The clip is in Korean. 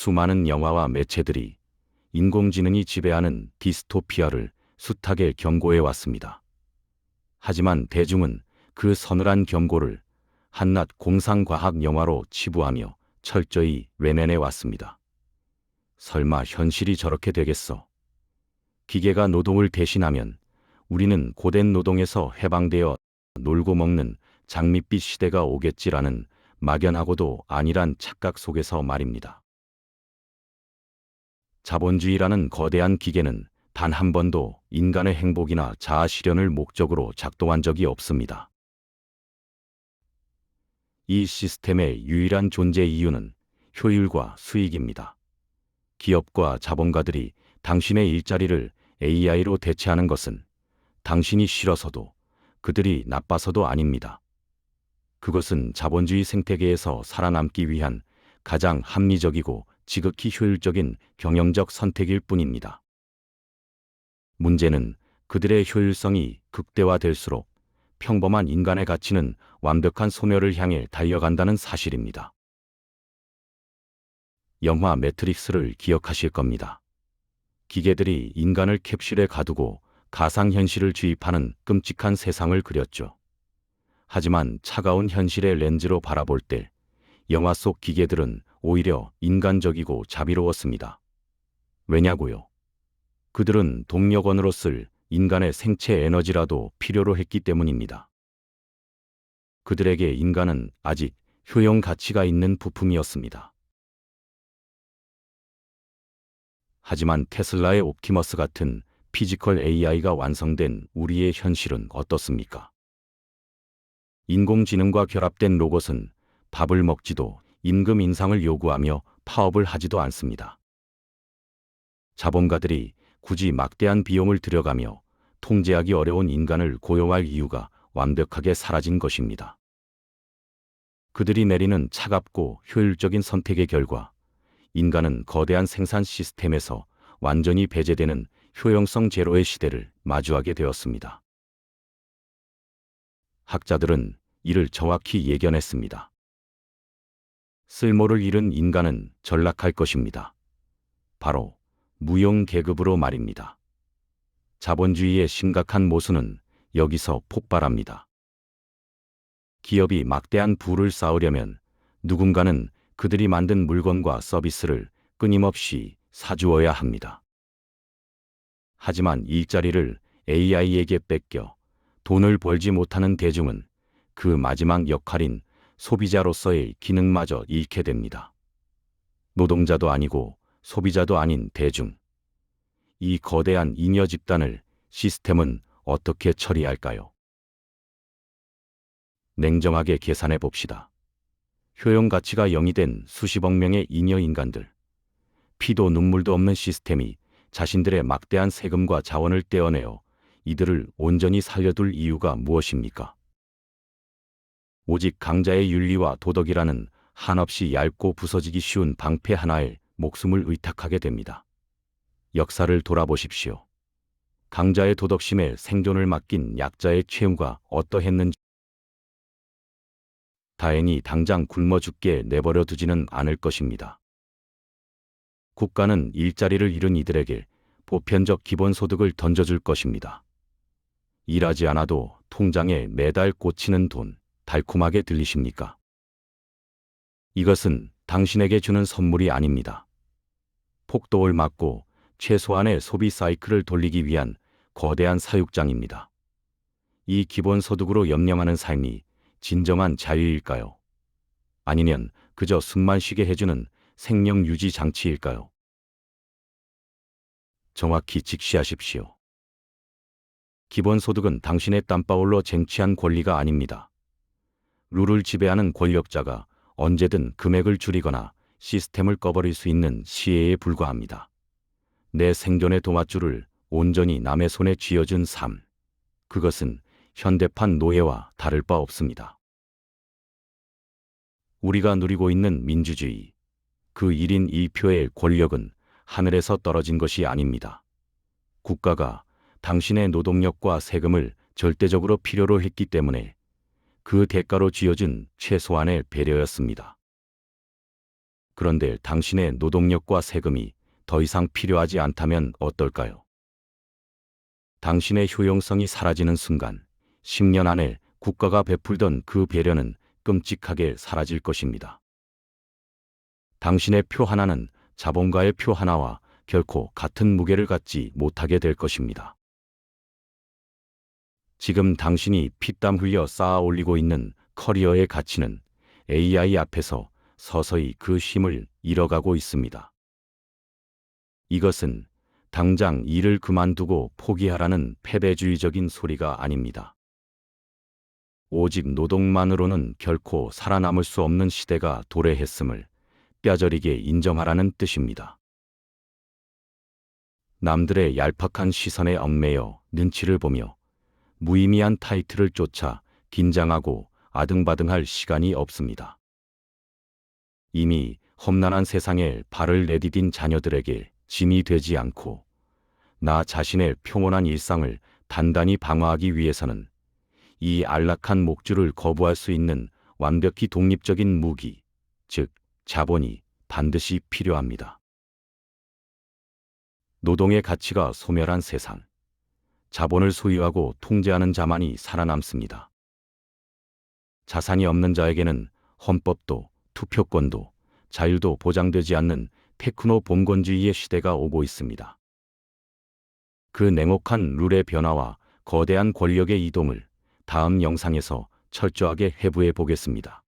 수많은 영화와 매체들이 인공지능이 지배하는 디스토피아를 숱하게 경고해 왔습니다. 하지만 대중은 그 서늘한 경고를 한낱 공상과학 영화로 치부하며 철저히 외면해 왔습니다. 설마 현실이 저렇게 되겠어? 기계가 노동을 대신하면 우리는 고된 노동에서 해방되어 놀고 먹는 장밋빛 시대가 오겠지라는 막연하고도 아니란 착각 속에서 말입니다. 자본주의라는 거대한 기계는 단 한 번도 인간의 행복이나 자아 실현을 목적으로 작동한 적이 없습니다. 이 시스템의 유일한 존재 이유는 효율과 수익입니다. 기업과 자본가들이 당신의 일자리를 AI로 대체하는 것은 당신이 싫어서도 그들이 나빠서도 아닙니다. 그것은 자본주의 생태계에서 살아남기 위한 가장 합리적이고 지극히 효율적인 경영적 선택일 뿐입니다. 문제는 그들의 효율성이 극대화될수록 평범한 인간의 가치는 완벽한 소멸을 향해 달려간다는 사실입니다. 영화 매트릭스를 기억하실 겁니다. 기계들이 인간을 캡슐에 가두고 가상현실을 주입하는 끔찍한 세상을 그렸죠. 하지만 차가운 현실의 렌즈로 바라볼 때 영화 속 기계들은 오히려 인간적이고 자비로웠습니다. 왜냐고요? 그들은 동력원으로 쓸 인간의 생체 에너지라도 필요로 했기 때문입니다. 그들에게 인간은 아직 효용 가치가 있는 부품이었습니다. 하지만 테슬라의 옵티머스 같은 피지컬 AI가 완성된 우리의 현실은 어떻습니까? 인공지능과 결합된 로봇은 밥을 먹지도 임금 인상을 요구하며 파업을 하지도 않습니다. 자본가들이 굳이 막대한 비용을 들여가며 통제하기 어려운 인간을 고용할 이유가 완벽하게 사라진 것입니다. 그들이 내리는 차갑고 효율적인 선택의 결과 인간은 거대한 생산 시스템에서 완전히 배제되는 효용성 제로의 시대를 마주하게 되었습니다. 학자들은 이를 정확히 예견했습니다. 쓸모를 잃은 인간은 전락할 것입니다. 바로 무용 계급으로 말입니다. 자본주의의 심각한 모순은 여기서 폭발합니다. 기업이 막대한 부를 쌓으려면 누군가는 그들이 만든 물건과 서비스를 끊임없이 사주어야 합니다. 하지만 일자리를 AI에게 뺏겨 돈을 벌지 못하는 대중은 그 마지막 역할인 소비자로서의 기능마저 잃게 됩니다. 노동자도 아니고 소비자도 아닌 대중. 이 거대한 잉여 집단을 시스템은 어떻게 처리할까요? 냉정하게 계산해 봅시다. 효용 가치가 0이 된 수십억 명의 잉여 인간들. 피도 눈물도 없는 시스템이 자신들의 막대한 세금과 자원을 떼어내어 이들을 온전히 살려둘 이유가 무엇입니까? 오직 강자의 윤리와 도덕이라는 한없이 얇고 부서지기 쉬운 방패 하나에 목숨을 의탁하게 됩니다. 역사를 돌아보십시오. 강자의 도덕심에 생존을 맡긴 약자의 최후가 어떠했는지. 다행히 당장 굶어 죽게 내버려 두지는 않을 것입니다. 국가는 일자리를 잃은 이들에게 보편적 기본소득을 던져줄 것입니다. 일하지 않아도 통장에 매달 꽂히는 돈, 달콤하게 들리십니까? 이것은 당신에게 주는 선물이 아닙니다. 폭도를 막고 최소한의 소비 사이클을 돌리기 위한 거대한 사육장입니다. 이 기본소득으로 염려하는 삶이 진정한 자유일까요? 아니면 그저 숨만 쉬게 해주는 생명 유지 장치일까요? 정확히 직시하십시오. 기본소득은 당신의 땀방울로 쟁취한 권리가 아닙니다. 룰을 지배하는 권력자가 언제든 금액을 줄이거나 시스템을 꺼버릴 수 있는 시혜에 불과합니다. 내 생존의 도맡줄을 온전히 남의 손에 쥐어준 삶. 그것은 현대판 노예와 다를 바 없습니다. 우리가 누리고 있는 민주주의, 그 1인 1표의 권력은 하늘에서 떨어진 것이 아닙니다. 국가가 당신의 노동력과 세금을 절대적으로 필요로 했기 때문에 그 대가로 쥐어준 최소한의 배려였습니다. 그런데 당신의 노동력과 세금이 더 이상 필요하지 않다면 어떨까요? 당신의 효용성이 사라지는 순간, 10년 안에 국가가 베풀던 그 배려는 끔찍하게 사라질 것입니다. 당신의 표 하나는 자본가의 표 하나와 결코 같은 무게를 갖지 못하게 될 것입니다. 지금 당신이 피땀 흘려 쌓아 올리고 있는 커리어의 가치는 AI 앞에서 서서히 그 힘을 잃어가고 있습니다. 이것은 당장 일을 그만두고 포기하라는 패배주의적인 소리가 아닙니다. 오직 노동만으로는 결코 살아남을 수 없는 시대가 도래했음을 뼈저리게 인정하라는 뜻입니다. 남들의 얄팍한 시선에 얽매여 눈치를 보며 무의미한 타이틀을 쫓아 긴장하고 아등바등할 시간이 없습니다. 이미 험난한 세상에 발을 내디딘 자녀들에게 짐이 되지 않고 나 자신의 평온한 일상을 단단히 방어하기 위해서는 이 안락한 목줄을 거부할 수 있는 완벽히 독립적인 무기, 즉 자본이 반드시 필요합니다. 노동의 가치가 소멸한 세상, 자본을 소유하고 통제하는 자만이 살아남습니다. 자산이 없는 자에게는 헌법도 투표권도 자유도 보장되지 않는 테크노 봉건주의의 시대가 오고 있습니다. 그 냉혹한 룰의 변화와 거대한 권력의 이동을 다음 영상에서 철저하게 해부해 보겠습니다.